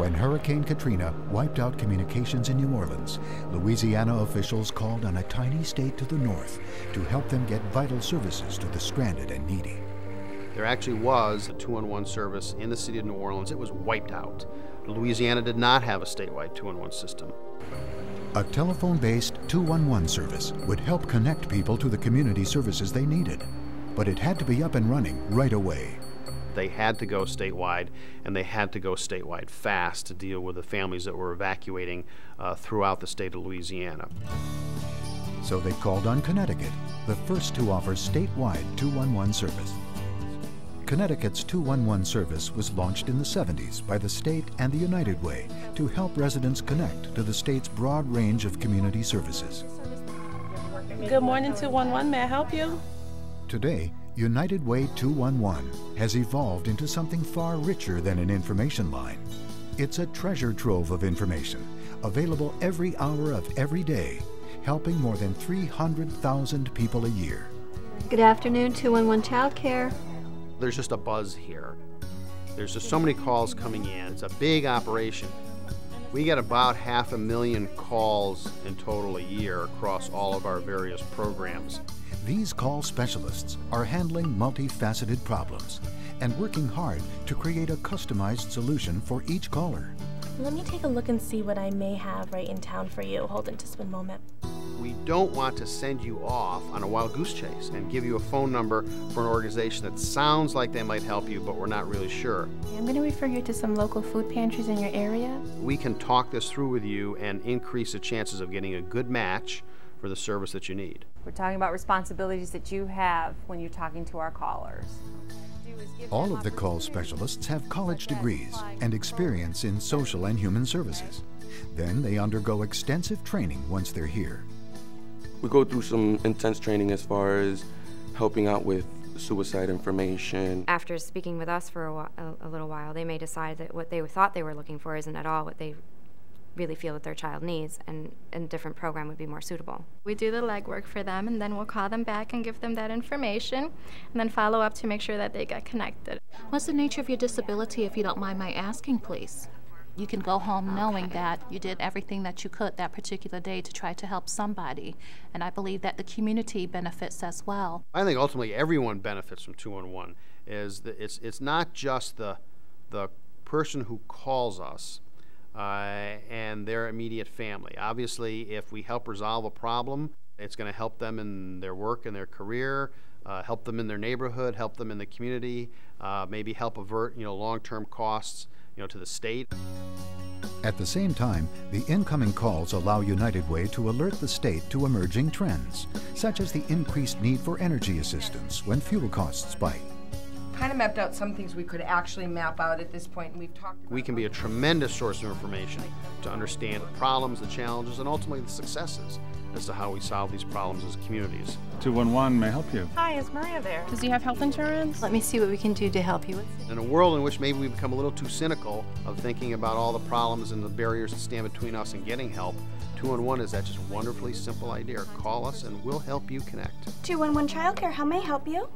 When Hurricane Katrina wiped out communications in New Orleans, Louisiana officials called on a tiny state to the north to help them get vital services to the stranded and needy. There actually was a 211 service in the city of New Orleans. It was wiped out. Louisiana did not have a statewide 211 system. A telephone-based 211 service would help connect people to the community services they needed, but it had to be up and running right away. They had to go statewide, and they had to go statewide fast to deal with the families that were evacuating throughout the state of Louisiana. So they called on Connecticut, the first to offer statewide 211 service. Connecticut's 211 service was launched in the 70s by the state and the United Way to help residents connect to the state's broad range of community services. Good morning, 211. May I help you? Today, United Way 211 has evolved into something far richer than an information line. It's a treasure trove of information, available every hour of every day, helping more than 300,000 people a year. Good afternoon, 211 Child Care. There's just a buzz here. There's just so many calls coming in. It's a big operation. We get about 500,000 calls in total a year across all of our various programs. These call specialists are handling multifaceted problems and working hard to create a customized solution for each caller. Let me take a look and see what I may have right in town for you. Hold on just one moment. We don't want to send you off on a wild goose chase and give you a phone number for an organization that sounds like they might help you, but we're not really sure. I'm going to refer you to some local food pantries in your area. We can talk this through with you and increase the chances of getting a good match for the service that you need. We're talking about responsibilities that you have when you're talking to our callers. All of the call specialists have college degrees and experience in social and human services. Then they undergo extensive training once they're here. We go through some intense training as far as helping out with suicide information. After speaking with us for a little while, they may decide that what they thought they were looking for isn't at all what they really feel that their child needs, and a different program would be more suitable. We do the legwork for them, and then we'll call them back and give them that information, and then follow up to make sure that they get connected. What's the nature of your disability, if you don't mind my asking, please? You can go home knowing that you did everything that you could that particular day to try to help somebody, and I believe that the community benefits as well. I think ultimately everyone benefits from 211. It's not just the person who calls us and their immediate family. Obviously, if we help resolve a problem, it's going to help them in their work and their career, help them in their neighborhood, help them in the community, maybe help avert long-term costs to the state. At the same time, the incoming calls allow United Way to alert the state to emerging trends, such as the increased need for energy assistance when fuel costs spike. Kind of mapped out some things we could actually map out at this point, and we've talked about. We can be a tremendous source of information to understand the problems, the challenges, and ultimately the successes as to how we solve these problems as communities. 211 may help you. Hi, is Maria there? Does he have health insurance? Let me see what we can do to help you. In a world in which maybe we become a little too cynical of thinking about all the problems and the barriers that stand between us and getting help, 211 is that just wonderfully simple idea. Call us and we'll help you connect. 211 Childcare, how may I help you?